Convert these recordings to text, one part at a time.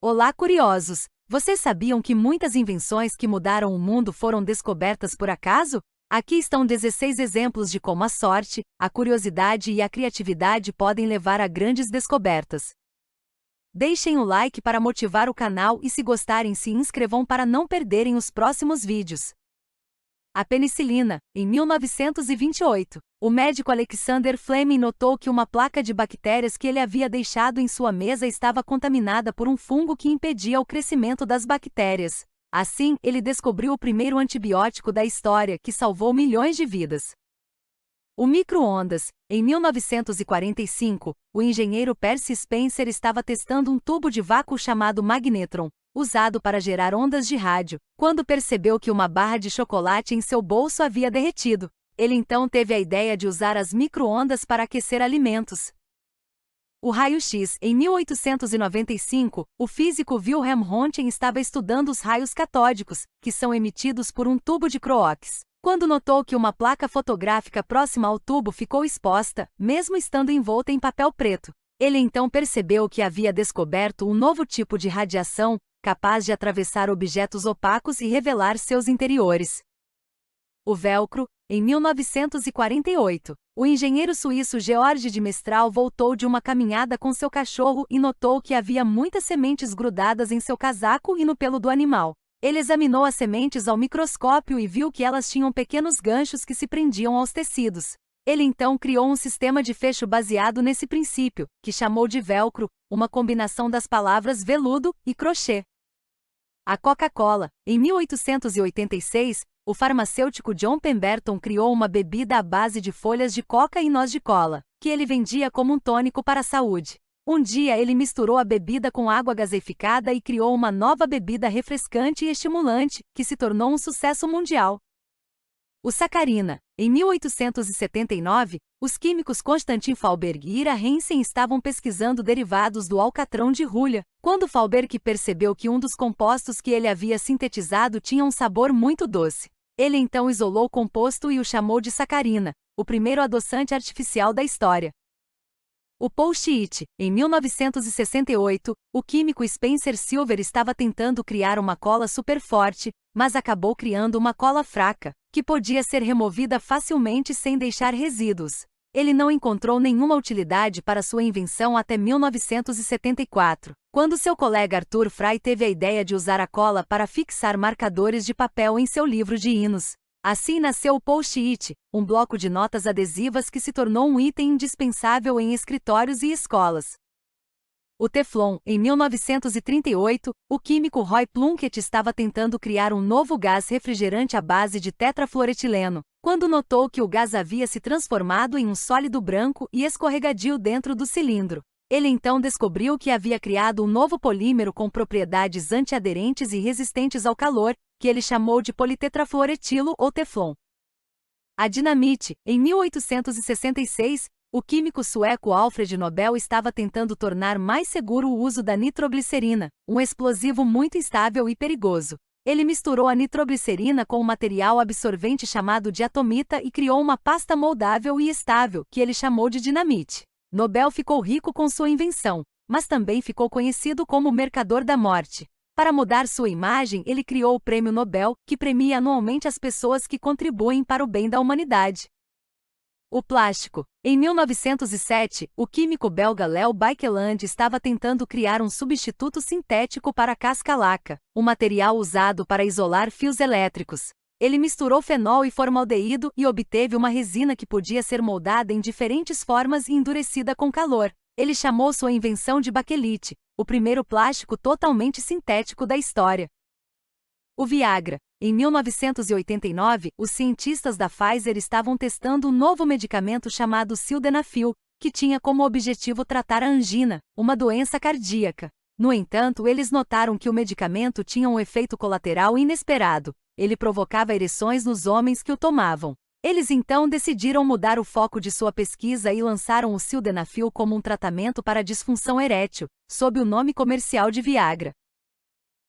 Olá, curiosos! Vocês sabiam que muitas invenções que mudaram o mundo foram descobertas por acaso? Aqui estão 16 exemplos de como a sorte, a curiosidade e a criatividade podem levar a grandes descobertas. Deixem o like para motivar o canal e, se gostarem, se inscrevam para não perderem os próximos vídeos. A penicilina, em 1928. O médico Alexander Fleming notou que uma placa de bactérias que ele havia deixado em sua mesa estava contaminada por um fungo que impedia o crescimento das bactérias. Assim, ele descobriu o primeiro antibiótico da história, que salvou milhões de vidas. O micro-ondas. Em 1945, o engenheiro Percy Spencer estava testando um tubo de vácuo chamado magnetron, usado para gerar ondas de rádio, quando percebeu que uma barra de chocolate em seu bolso havia derretido. Ele então teve a ideia de usar as micro-ondas para aquecer alimentos. O raio-x. Em 1895, o físico Wilhelm Röntgen estava estudando os raios catódicos, que são emitidos por um tubo de Crookes. Quando notou que uma placa fotográfica próxima ao tubo ficou exposta, mesmo estando envolta em papel preto, ele então percebeu que havia descoberto um novo tipo de radiação, capaz de atravessar objetos opacos e revelar seus interiores. O velcro. Em 1948, o engenheiro suíço George de Mestral voltou de uma caminhada com seu cachorro e notou que havia muitas sementes grudadas em seu casaco e no pelo do animal. Ele examinou as sementes ao microscópio e viu que elas tinham pequenos ganchos que se prendiam aos tecidos. Ele então criou um sistema de fecho baseado nesse princípio, que chamou de velcro, uma combinação das palavras veludo e crochê. A Coca-Cola. Em 1886, o farmacêutico John Pemberton criou uma bebida à base de folhas de coca e noz de cola, que ele vendia como um tônico para a saúde. Um dia ele misturou a bebida com água gaseificada e criou uma nova bebida refrescante e estimulante, que se tornou um sucesso mundial. O sacarina. Em 1879, os químicos Constantin Fauberg e Ira Hansen estavam pesquisando derivados do alcatrão de Hulha, quando Fauberg percebeu que um dos compostos que ele havia sintetizado tinha um sabor muito doce. Ele então isolou o composto e o chamou de sacarina, o primeiro adoçante artificial da história. O post-it. Em 1968, o químico Spencer Silver estava tentando criar uma cola super forte, mas acabou criando uma cola fraca, que podia ser removida facilmente sem deixar resíduos. Ele não encontrou nenhuma utilidade para sua invenção até 1974, quando seu colega Arthur Fry teve a ideia de usar a cola para fixar marcadores de papel em seu livro de hinos. Assim nasceu o post-it, um bloco de notas adesivas que se tornou um item indispensável em escritórios e escolas. O Teflon. Em 1938, o químico Roy Plunkett estava tentando criar um novo gás refrigerante à base de tetrafluoretileno, quando notou que o gás havia se transformado em um sólido branco e escorregadio dentro do cilindro. Ele então descobriu que havia criado um novo polímero com propriedades antiaderentes e resistentes ao calor, que ele chamou de politetrafluoretilo ou Teflon. A dinamite. Em 1866, o químico sueco Alfred Nobel estava tentando tornar mais seguro o uso da nitroglicerina, um explosivo muito instável e perigoso. Ele misturou a nitroglicerina com um material absorvente chamado diatomita e criou uma pasta moldável e estável, que ele chamou de dinamite. Nobel ficou rico com sua invenção, mas também ficou conhecido como o Mercador da Morte. Para mudar sua imagem, ele criou o Prêmio Nobel, que premia anualmente as pessoas que contribuem para o bem da humanidade. O plástico. Em 1907, o químico belga Leo Baekeland estava tentando criar um substituto sintético para a casca laca, um material usado para isolar fios elétricos. Ele misturou fenol e formaldeído e obteve uma resina que podia ser moldada em diferentes formas e endurecida com calor. Ele chamou sua invenção de baquelite, o primeiro plástico totalmente sintético da história. O Viagra. Em 1989, os cientistas da Pfizer estavam testando um novo medicamento chamado Sildenafil, que tinha como objetivo tratar a angina, uma doença cardíaca. No entanto, eles notaram que o medicamento tinha um efeito colateral inesperado. Ele provocava ereções nos homens que o tomavam. Eles então decidiram mudar o foco de sua pesquisa e lançaram o Sildenafil como um tratamento para a disfunção erétil, sob o nome comercial de Viagra.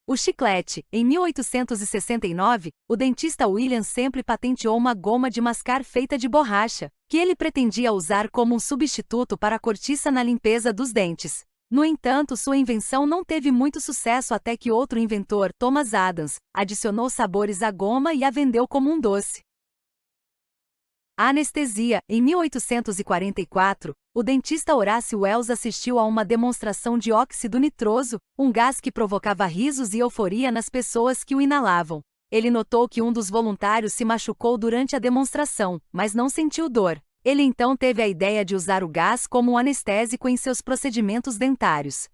O chiclete. Em 1869, o dentista William Semple patenteou uma goma de mascar feita de borracha, que ele pretendia usar como um substituto para a cortiça na limpeza dos dentes. No entanto, sua invenção não teve muito sucesso até que outro inventor, Thomas Adams, adicionou sabores à goma e a vendeu como um doce. A anestesia. Em 1844, o dentista Horácio Wells assistiu a uma demonstração de óxido nitroso, um gás que provocava risos e euforia nas pessoas que o inalavam. Ele notou que um dos voluntários se machucou durante a demonstração, mas não sentiu dor. Ele então teve a ideia de usar o gás como um anestésico em seus procedimentos dentários.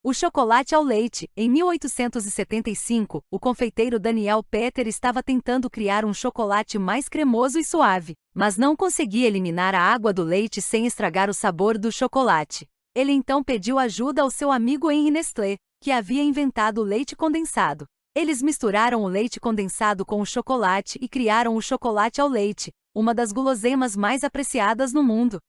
O chocolate ao leite. Em 1875, o confeiteiro Daniel Peter estava tentando criar um chocolate mais cremoso e suave, mas não conseguia eliminar a água do leite sem estragar o sabor do chocolate. Ele então pediu ajuda ao seu amigo Henri Nestlé, que havia inventado o leite condensado. Eles misturaram o leite condensado com o chocolate e criaram o chocolate ao leite, uma das guloseimas mais apreciadas no mundo.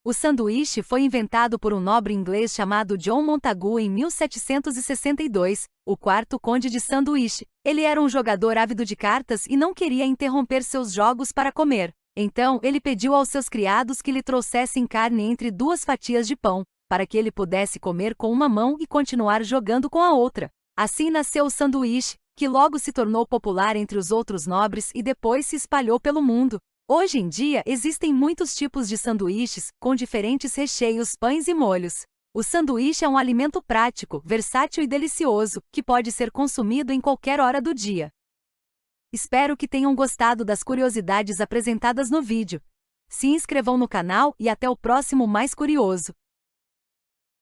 O sanduíche foi inventado por um nobre inglês chamado John Montagu em 1762, o quarto conde de sanduíche. Ele era um jogador ávido de cartas e não queria interromper seus jogos para comer. Então, ele pediu aos seus criados que lhe trouxessem carne entre duas fatias de pão, para que ele pudesse comer com uma mão e continuar jogando com a outra. Assim nasceu o sanduíche, que logo se tornou popular entre os outros nobres e depois se espalhou pelo mundo. Hoje em dia existem muitos tipos de sanduíches, com diferentes recheios, pães e molhos. O sanduíche é um alimento prático, versátil e delicioso, que pode ser consumido em qualquer hora do dia. Espero que tenham gostado das curiosidades apresentadas no vídeo. Se inscrevam no canal e até o próximo Mais Curioso.